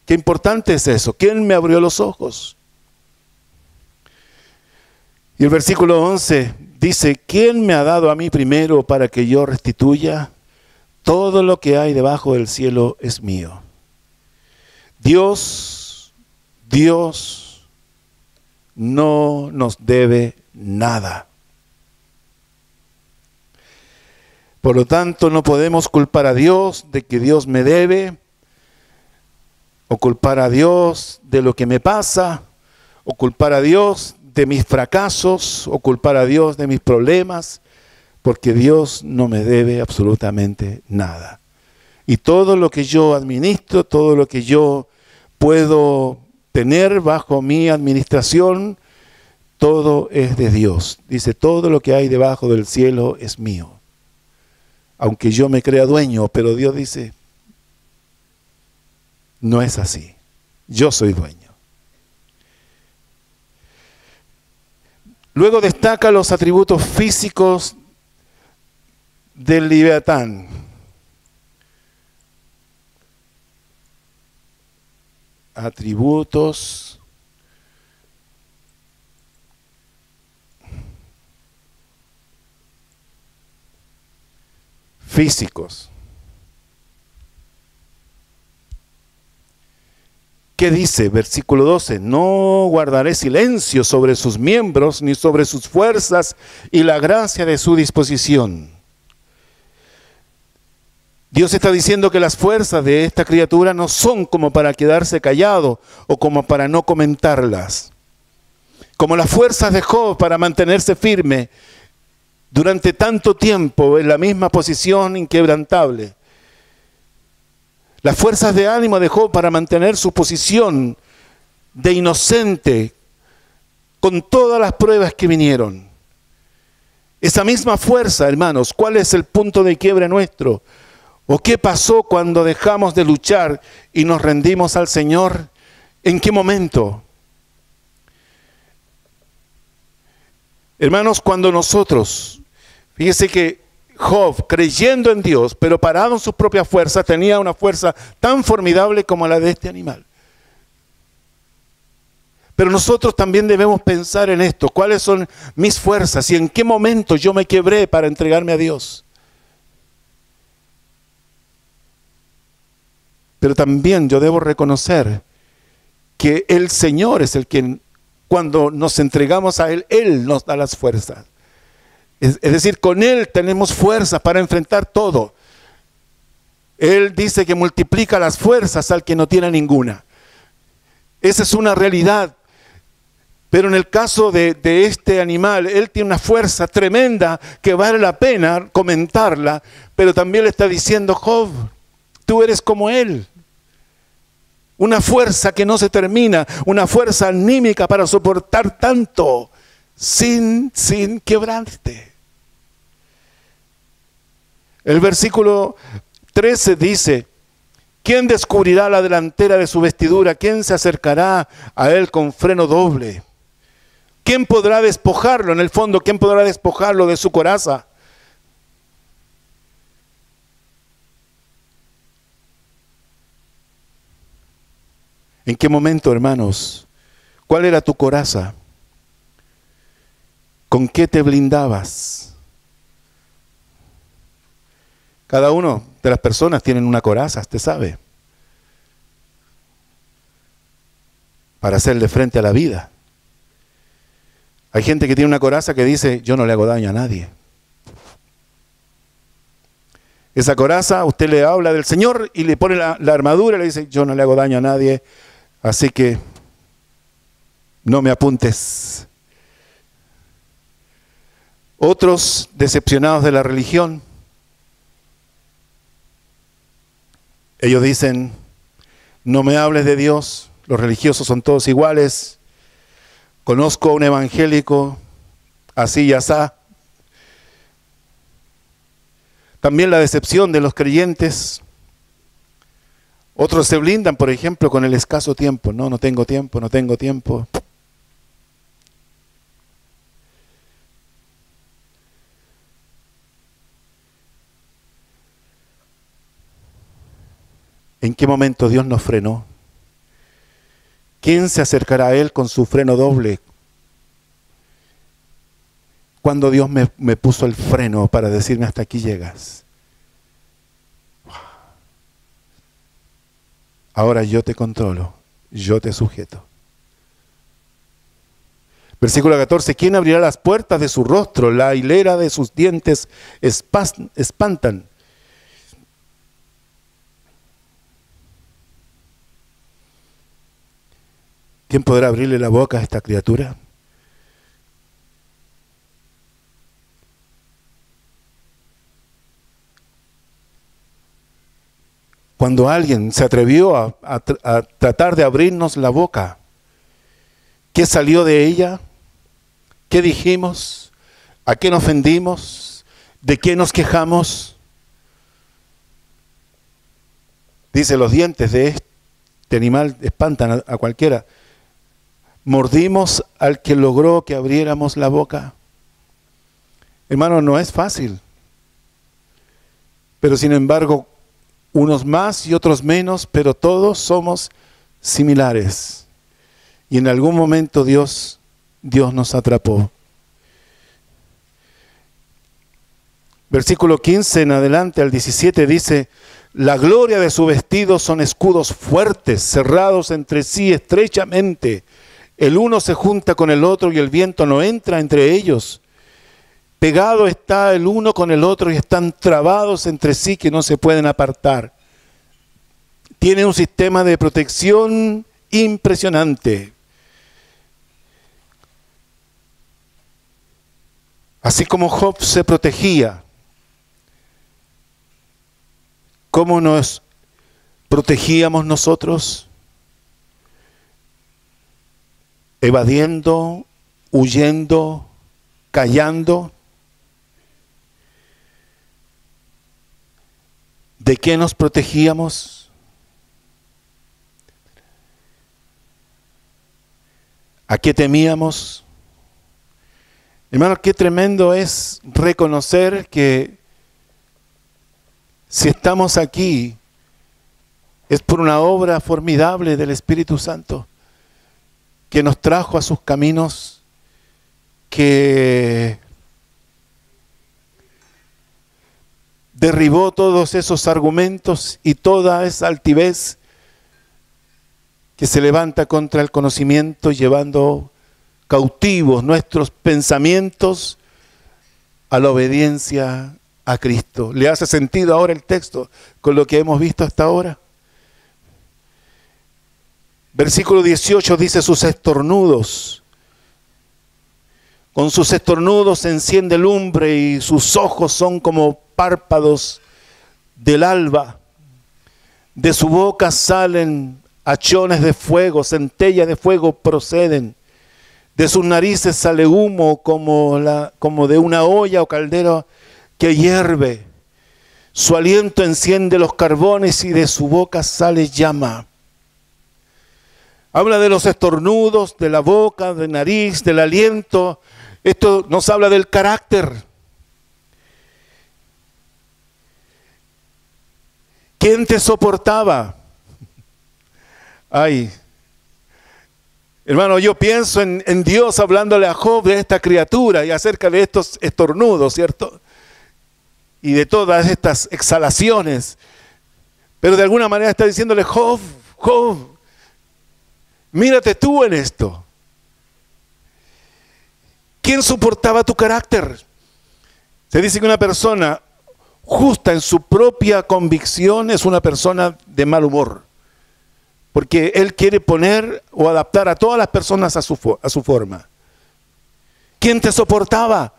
Qué importante es eso. ¿Quién me abrió los ojos? Y el versículo 11 dice, ¿quién me ha dado a mí primero para que yo restituya? Todo lo que hay debajo del cielo es mío. Dios no nos debe nada. Por lo tanto, no podemos culpar a Dios de que Dios me debe, o culpar a Dios de lo que me pasa, o culpar a Dios de mis fracasos, o culpar a Dios de mis problemas, porque Dios no me debe absolutamente nada. Y todo lo que yo administro, todo lo que yo puedo tener bajo mi administración, todo es de Dios. Dice, todo lo que hay debajo del cielo es mío. Aunque yo me crea dueño, pero Dios dice, no es así. Yo soy dueño. Luego destaca los atributos físicos del Leviatán. Atributos físicos. ¿Qué dice? Versículo 12, no guardaré silencio sobre sus miembros, ni sobre sus fuerzas y la gracia de su disposición. Dios está diciendo que las fuerzas de esta criatura no son como para quedarse callado o como para no comentarlas. Como las fuerzas de Job para mantenerse firme durante tanto tiempo en la misma posición inquebrantable. Las fuerzas de ánimo de Job para mantener su posición de inocente con todas las pruebas que vinieron. Esa misma fuerza, hermanos, ¿cuál es el punto de quiebre nuestro? ¿O qué pasó cuando dejamos de luchar y nos rendimos al Señor? ¿En qué momento? Hermanos, cuando nosotros, fíjese que Job, creyendo en Dios, pero parado en sus propias fuerzas, tenía una fuerza tan formidable como la de este animal. Pero nosotros también debemos pensar en esto. ¿Cuáles son mis fuerzas y en qué momento yo me quebré para entregarme a Dios? Pero también yo debo reconocer que el Señor es el quien, cuando nos entregamos a Él, Él nos da las fuerzas. Es decir, con Él tenemos fuerzas para enfrentar todo. Él dice que multiplica las fuerzas al que no tiene ninguna. Esa es una realidad. Pero en el caso de este animal, él tiene una fuerza tremenda que vale la pena comentarla, pero también le está diciendo: Job, tú eres como él. Una fuerza que no se termina, una fuerza anímica para soportar tanto sin quebrarte. El versículo 13 dice: ¿quién descubrirá la delantera de su vestidura? ¿Quién se acercará a él con freno doble? ¿Quién podrá despojarlo? En el fondo, ¿quién podrá despojarlo de su coraza? ¿En qué momento, hermanos? ¿Cuál era tu coraza? ¿Con qué te blindabas? Cada uno de las personas tienen una coraza, usted sabe, para hacerle frente a la vida. Hay gente que tiene una coraza que dice: yo no le hago daño a nadie. Esa coraza, usted le habla del Señor y le pone la armadura y le dice: yo no le hago daño a nadie, así que no me apuntes. Otros decepcionados de la religión, ellos dicen: no me hables de Dios, los religiosos son todos iguales. Conozco a un evangélico así y asá. También la decepción de los creyentes. Otros se blindan, por ejemplo, con el escaso tiempo. No tengo tiempo, no tengo tiempo. ¿En qué momento Dios nos frenó? ¿Quién se acercará a Él con su freno doble? Cuando Dios me puso el freno para decirme: hasta aquí llegas. Ahora yo te controlo, yo te sujeto. Versículo 14: ¿quién abrirá las puertas de su rostro? La hilera de sus dientes espantan. ¿Quién podrá abrirle la boca a esta criatura? Cuando alguien se atrevió a tratar de abrirnos la boca, ¿qué salió de ella? ¿Qué dijimos? ¿A qué nos ofendimos? ¿De qué nos quejamos? Dice: los dientes de este animal espantan a cualquiera. Mordimos al que logró que abriéramos la boca. Hermano, no es fácil. Pero sin embargo, unos más y otros menos, pero todos somos similares. Y en algún momento Dios nos atrapó. Versículo 15 en adelante al 17 dice: la gloria de su vestido son escudos fuertes, cerrados entre sí estrechamente. El uno se junta con el otro y el viento no entra entre ellos. Pegado está el uno con el otro y están trabados entre sí que no se pueden apartar. Tiene un sistema de protección impresionante. Así como Job se protegía, ¿cómo nos protegíamos nosotros? Evadiendo, huyendo, callando. ¿De qué nos protegíamos? ¿A qué temíamos? Hermanos, qué tremendo es reconocer que si estamos aquí es por una obra formidable del Espíritu Santo que nos trajo a sus caminos, que derribó todos esos argumentos y toda esa altivez que se levanta contra el conocimiento, llevando cautivos nuestros pensamientos a la obediencia a Cristo. ¿Le hace sentido ahora el texto con lo que hemos visto hasta ahora? Versículo 18 dice: sus estornudos. Con sus estornudos se enciende lumbre y sus ojos son como párpados del alba. De su boca salen hachones de fuego, centellas de fuego proceden. De sus narices sale humo como de una olla o caldero que hierve. Su aliento enciende los carbones y de su boca sale llama. Habla de los estornudos, de la boca, de nariz, del aliento. Esto nos habla del carácter. ¿Quién te soportaba? Ay, hermano, yo pienso en Dios hablándole a Job de esta criatura y acerca de estos estornudos, ¿cierto? Y de todas estas exhalaciones. Pero de alguna manera está diciéndole: Job, Job, mírate tú en esto. ¿Quién soportaba tu carácter? Se dice que una persona justa en su propia convicción es una persona de mal humor, porque él quiere poner o adaptar a todas las personas a su forma. ¿Quién te soportaba?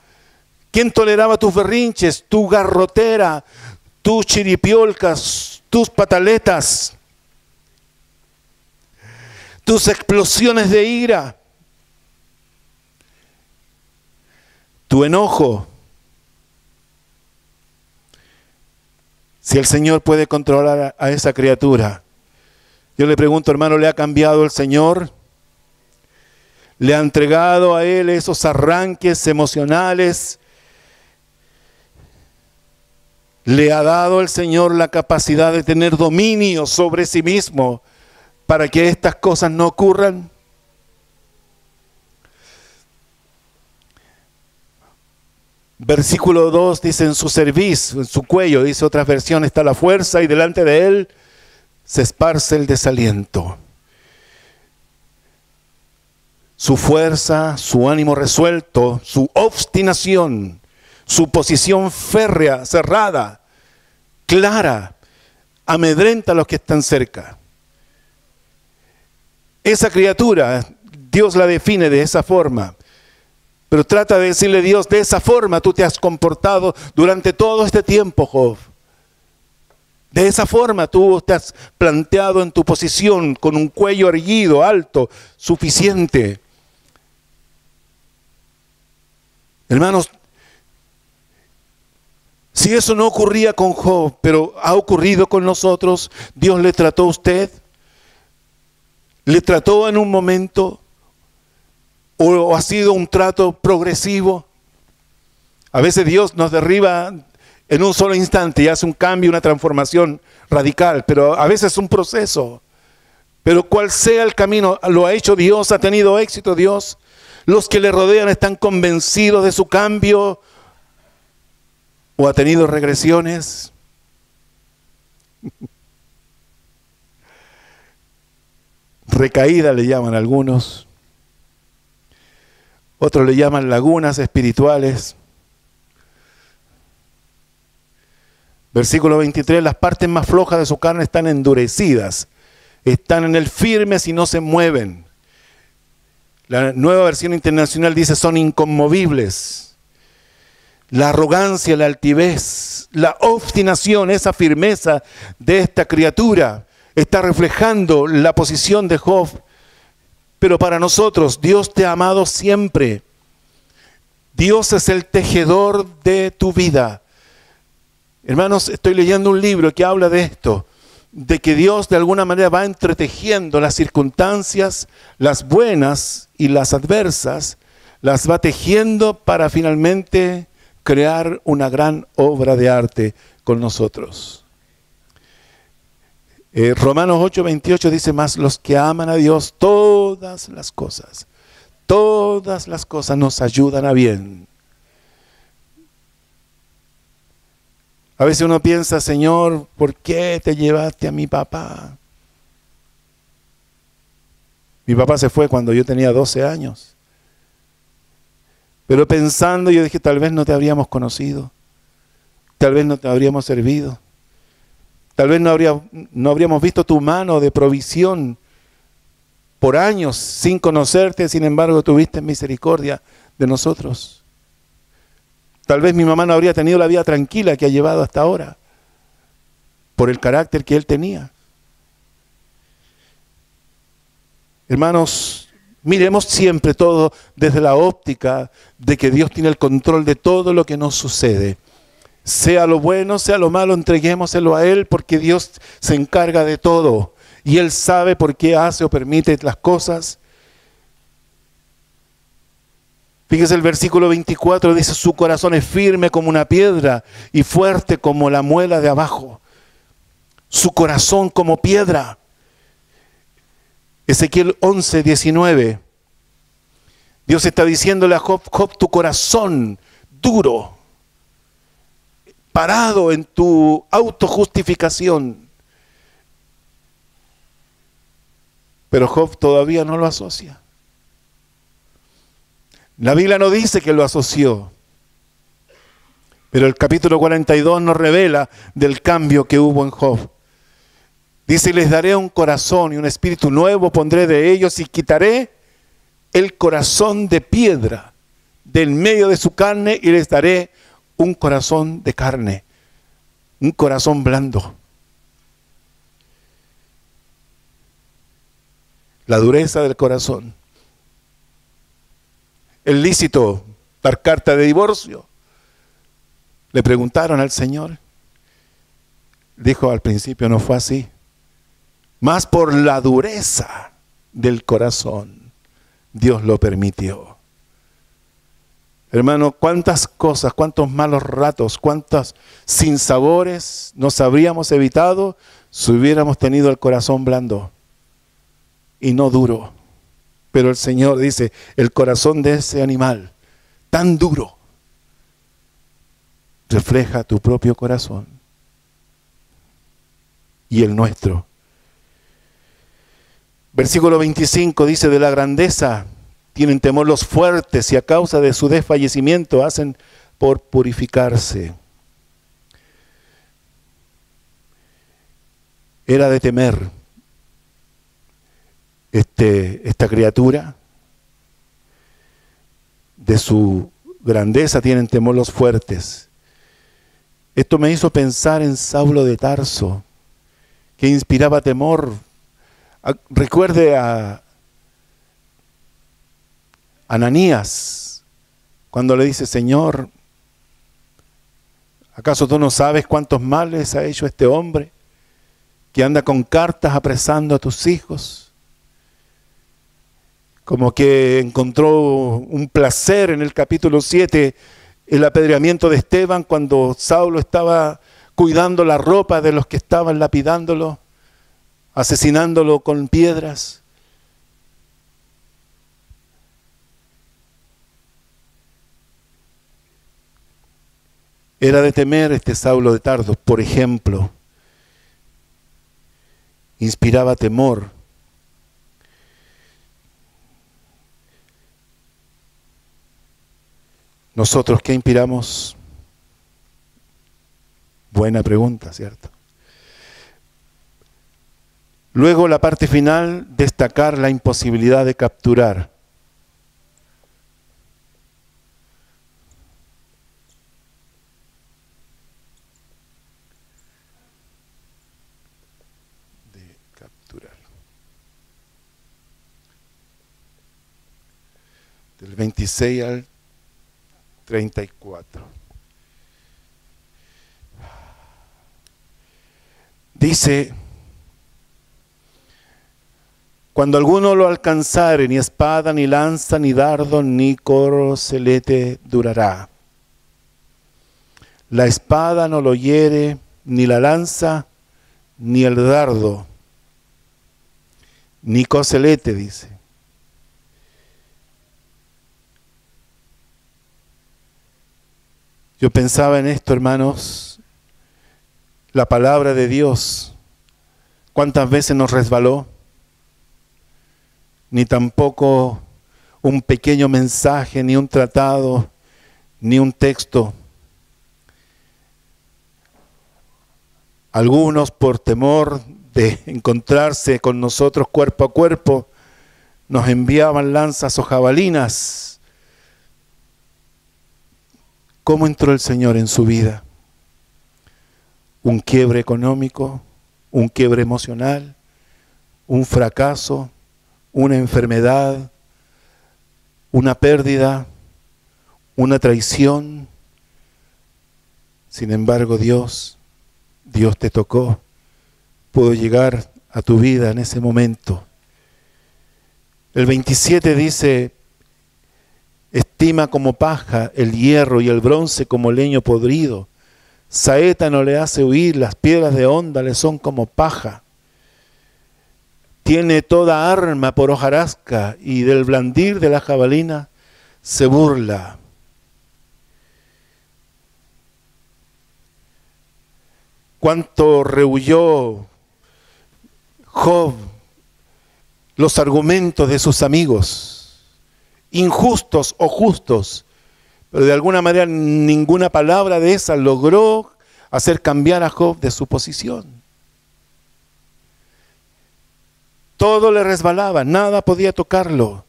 ¿Quién toleraba tus berrinches, tu garrotera, tus chiripiolcas, tus pataletas, tus explosiones de ira, tu enojo? Si el Señor puede controlar a esa criatura, yo le pregunto, hermano, ¿le ha cambiado el Señor? ¿Le ha entregado a Él esos arranques emocionales? ¿Le ha dado el Señor la capacidad de tener dominio sobre sí mismo para que estas cosas no ocurran? Versículo 2 dice: en su cerviz, en su cuello, dice otra versión, está la fuerza y delante de Él se esparce el desaliento. Su fuerza, su ánimo resuelto, su obstinación, su posición férrea, cerrada, clara, amedrenta a los que están cerca. Esa criatura, Dios la define de esa forma. Pero trata de decirle: Dios, de esa forma tú te has comportado durante todo este tiempo, Job. De esa forma tú te has planteado en tu posición con un cuello erguido, alto, suficiente. Hermanos, si eso no ocurría con Job, pero ha ocurrido con nosotros, Dios le trató a usted, le trató en un momento, o ha sido un trato progresivo. A veces Dios nos derriba en un solo instante y hace un cambio, una transformación radical, pero a veces es un proceso. Pero cual sea el camino, lo ha hecho Dios, ha tenido éxito Dios. Los que le rodean están convencidos de su cambio, o ha tenido regresiones. Recaída le llaman algunos. Otros le llaman lagunas espirituales. Versículo 23, las partes más flojas de su carne están endurecidas. Están en el firme si no se mueven. La Nueva Versión Internacional dice: son inconmovibles. La arrogancia, la altivez, la obstinación, esa firmeza de esta criatura está reflejando la posición de Job. Pero para nosotros, Dios te ha amado siempre. Dios es el tejedor de tu vida. Hermanos, estoy leyendo un libro que habla de esto, de que Dios de alguna manera va entretejiendo las circunstancias, las buenas y las adversas, las va tejiendo para finalmente crear una gran obra de arte con nosotros. Romanos 8:28 dice: más los que aman a Dios, todas las cosas nos ayudan a bien. A veces uno piensa: Señor, ¿por qué te llevaste a mi papá? Mi papá se fue cuando yo tenía 12 años. Pero pensando, yo dije: tal vez no te habríamos conocido, tal vez no te habríamos servido, tal vez no habríamos visto tu mano de provisión por años sin conocerte. Sin embargo, tuviste misericordia de nosotros. Tal vez mi mamá no habría tenido la vida tranquila que ha llevado hasta ahora, por el carácter que él tenía. Hermanos, miremos siempre todo desde la óptica de que Dios tiene el control de todo lo que nos sucede. Sea lo bueno, sea lo malo, entreguémoselo a Él, porque Dios se encarga de todo. Y Él sabe por qué hace o permite las cosas. Fíjese el versículo 24, dice: su corazón es firme como una piedra y fuerte como la muela de abajo. Su corazón como piedra. Ezequiel 11:19. Dios está diciéndole a Job: Job, tu corazón duro, parado en tu autojustificación. Pero Job todavía no lo asocia. La Biblia no dice que lo asoció, pero el capítulo 42 nos revela del cambio que hubo en Job. Dice: les daré un corazón y un espíritu nuevo pondré de ellos y quitaré el corazón de piedra del medio de su carne y les daré un corazón de carne, un corazón blando. La dureza del corazón. ¿Es lícito dar carta de divorcio? Le preguntaron al Señor. Dijo: al principio no fue así, mas por la dureza del corazón Dios lo permitió. Hermano, cuántas cosas, cuántos malos ratos, cuántos sinsabores nos habríamos evitado si hubiéramos tenido el corazón blando y no duro. Pero el Señor dice: el corazón de ese animal tan duro refleja tu propio corazón y el nuestro. Versículo 25 dice: de la grandeza tienen temor los fuertes y a causa de su desfallecimiento hacen por purificarse. Era de temer esta criatura. De su grandeza tienen temor los fuertes. Esto me hizo pensar en Saulo de Tarso, que inspiraba temor. Recuerde a Ananías, cuando le dice: Señor, ¿acaso tú no sabes cuántos males ha hecho este hombre que anda con cartas apresando a tus hijos? Como que encontró un placer en el capítulo 7, el apedreamiento de Esteban, cuando Saulo estaba cuidando la ropa de los que estaban lapidándolo, asesinándolo con piedras. Era de temer este Saulo de Tarso, por ejemplo. Inspiraba temor. ¿Nosotros qué inspiramos? Buena pregunta, ¿cierto? Luego la parte final, destacar la imposibilidad de capturar. Del 26 al 34. Dice: Cuando alguno lo alcanzare, ni espada, ni lanza, ni dardo, ni corcelete durará. La espada no lo hiere, ni la lanza, ni el dardo, ni corcelete, dice. Yo pensaba en esto, hermanos, la palabra de Dios, ¿cuántas veces nos resbaló? Ni tampoco un pequeño mensaje, ni un tratado, ni un texto. Algunos, por temor de encontrarse con nosotros cuerpo a cuerpo, nos enviaban lanzas o jabalinas. ¿Cómo entró el Señor en su vida? Un quiebre económico, un quiebre emocional, un fracaso, una enfermedad, una pérdida, una traición. Sin embargo, Dios te tocó, pudo llegar a tu vida en ese momento. El 27 dice, estima como paja el hierro y el bronce como leño podrido. Saeta no le hace huir, las piedras de honda le son como paja. Tiene toda arma por hojarasca y del blandir de la jabalina se burla. Cuánto rehuyó Job los argumentos de sus amigos, injustos o justos, pero de alguna manera ninguna palabra de esas logró hacer cambiar a Job de su posición. Todo le resbalaba, nada podía tocarlo.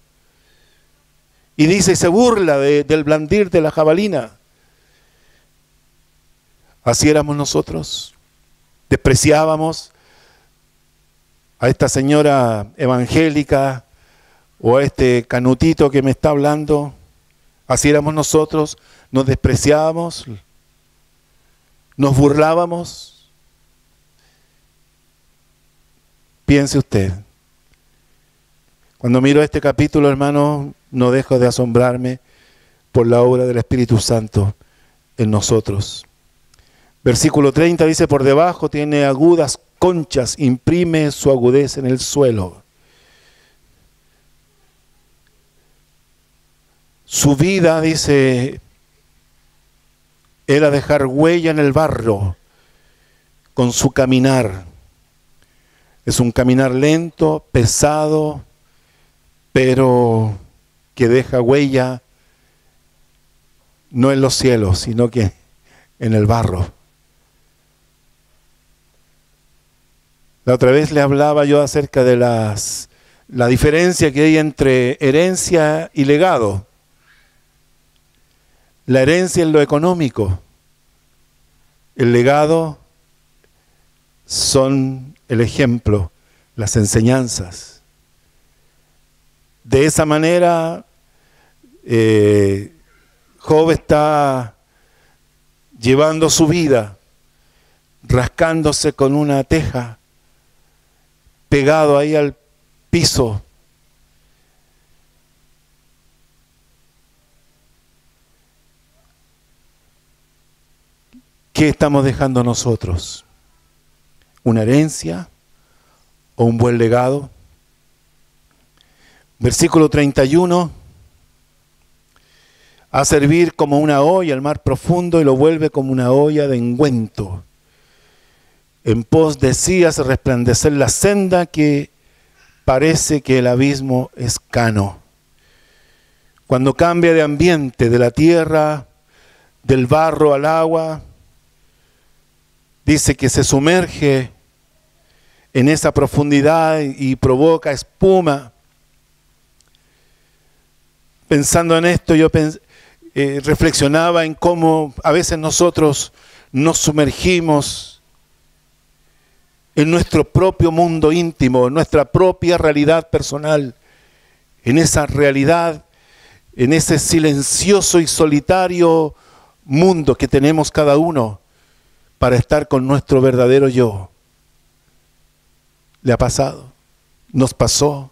Y dice, se burla del blandir de la jabalina. Así éramos nosotros. Despreciábamos a esta señora evangélica o a este canutito que me está hablando. Así éramos nosotros, nos despreciábamos, nos burlábamos. Piense usted. Cuando miro este capítulo, hermano, no dejo de asombrarme por la obra del Espíritu Santo en nosotros. Versículo 30 dice, por debajo tiene agudas conchas, imprime su agudez en el suelo. Su vida, dice, era dejar huella en el barro con su caminar. Es un caminar lento, pesado, pero que deja huella no en los cielos, sino que en el barro. La otra vez le hablaba yo acerca de la diferencia que hay entre herencia y legado. La herencia es lo económico. El legado son el ejemplo, las enseñanzas. De esa manera, Job está llevando su vida, rascándose con una teja, pegado ahí al piso. ¿Qué estamos dejando nosotros? ¿Una herencia o un buen legado? Versículo 31. A servir como una olla al mar profundo y lo vuelve como una olla de ungüento. En pos de sí hace resplandecer la senda que parece que el abismo es cano. Cuando cambia de ambiente, de la tierra, del barro al agua, dice que se sumerge en esa profundidad y provoca espuma. Pensando en esto, yo reflexionaba en cómo a veces nosotros nos sumergimos en nuestro propio mundo íntimo, en nuestra propia realidad personal, en esa realidad, en ese silencioso y solitario mundo que tenemos cada uno para estar con nuestro verdadero yo. ¿Le ha pasado? ¿Nos pasó?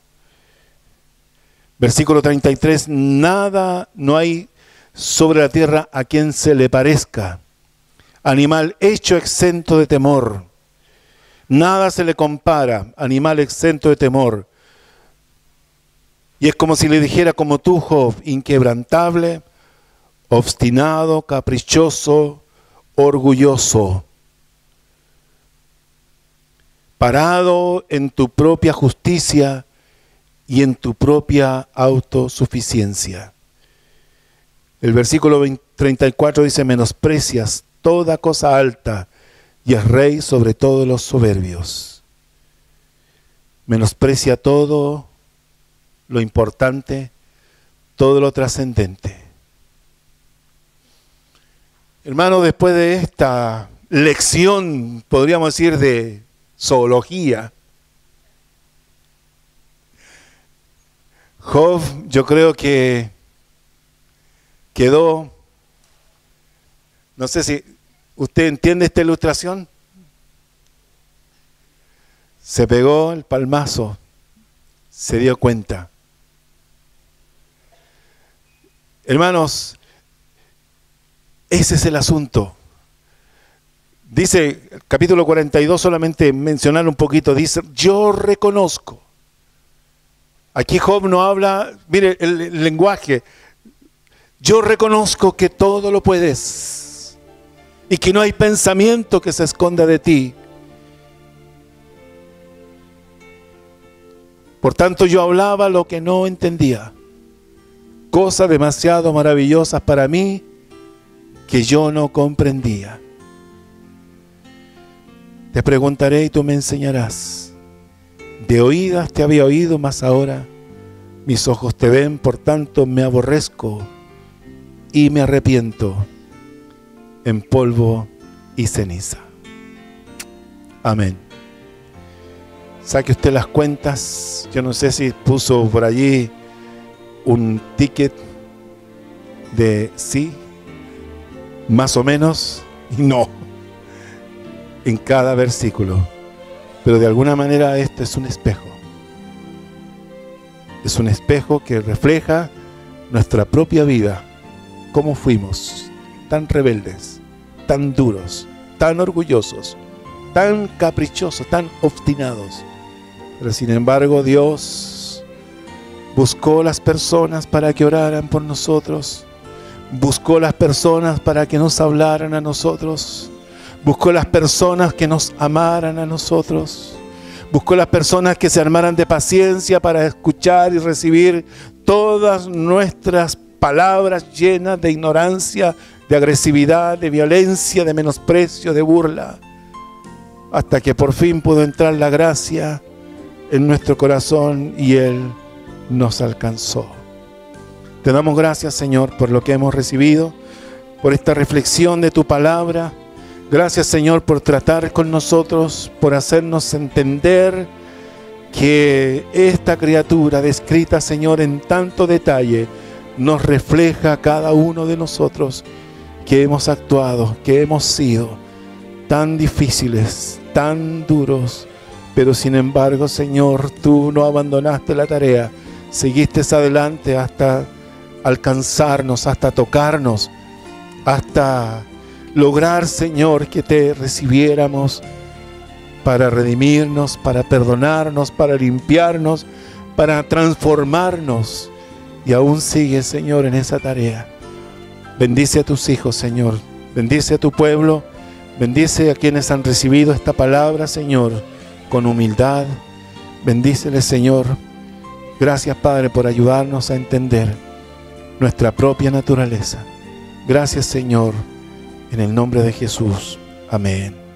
Versículo 33, nada no hay sobre la tierra a quien se le parezca, animal hecho exento de temor. Nada se le compara, animal exento de temor. Y es como si le dijera, como tú, Job, inquebrantable, obstinado, caprichoso, orgulloso, parado en tu propia justicia y en tu propia autosuficiencia. El versículo 34 dice, menosprecias toda cosa alta y es rey sobre todos los soberbios. Menosprecia todo lo importante, todo lo trascendente. Hermano, después de esta lección, podríamos decir, de zoología, Job, yo creo que quedó, no sé si usted entiende esta ilustración, se pegó el palmazo, se dio cuenta. Hermanos, ese es el asunto. Dice, capítulo 42, solamente mencionar un poquito, dice, yo reconozco. Aquí Job no habla, mire el lenguaje, yo reconozco que todo lo puedes y que no hay pensamiento que se esconda de ti. Por tanto, yo hablaba lo que no entendía, cosas demasiado maravillosas para mí que yo no comprendía. Te preguntaré y tú me enseñarás. De oídas te había oído, mas ahora mis ojos te ven, por tanto me aborrezco y me arrepiento en polvo y ceniza. Amén. Saque usted las cuentas. Yo no sé si puso por allí un ticket de sí, más o menos, y no, en cada versículo. Pero de alguna manera este es un espejo. Es un espejo que refleja nuestra propia vida. Cómo fuimos tan rebeldes, tan duros, tan orgullosos, tan caprichosos, tan obstinados. Pero sin embargo Dios buscó las personas para que oraran por nosotros. Buscó las personas para que nos hablaran a nosotros. Buscó las personas que nos amaran a nosotros. Buscó las personas que se armaran de paciencia para escuchar y recibir todas nuestras palabras llenas de ignorancia, de agresividad, de violencia, de menosprecio, de burla. Hasta que por fin pudo entrar la gracia en nuestro corazón y Él nos alcanzó. Te damos gracias, Señor, por lo que hemos recibido, por esta reflexión de tu palabra. Gracias, Señor, por tratar con nosotros, por hacernos entender que esta criatura descrita, Señor, en tanto detalle, nos refleja a cada uno de nosotros que hemos actuado, que hemos sido tan difíciles, tan duros, pero sin embargo, Señor, tú no abandonaste la tarea, seguiste adelante hasta alcanzarnos, hasta tocarnos, hasta lograr, Señor, que te recibiéramos para redimirnos, para perdonarnos, para limpiarnos, para transformarnos. Y aún sigue, Señor, en esa tarea. Bendice a tus hijos, Señor. Bendice a tu pueblo. Bendice a quienes han recibido esta palabra, Señor, con humildad. Bendíceles, Señor. Gracias, Padre, por ayudarnos a entender nuestra propia naturaleza. Gracias, Señor. En el nombre de Jesús. Amén.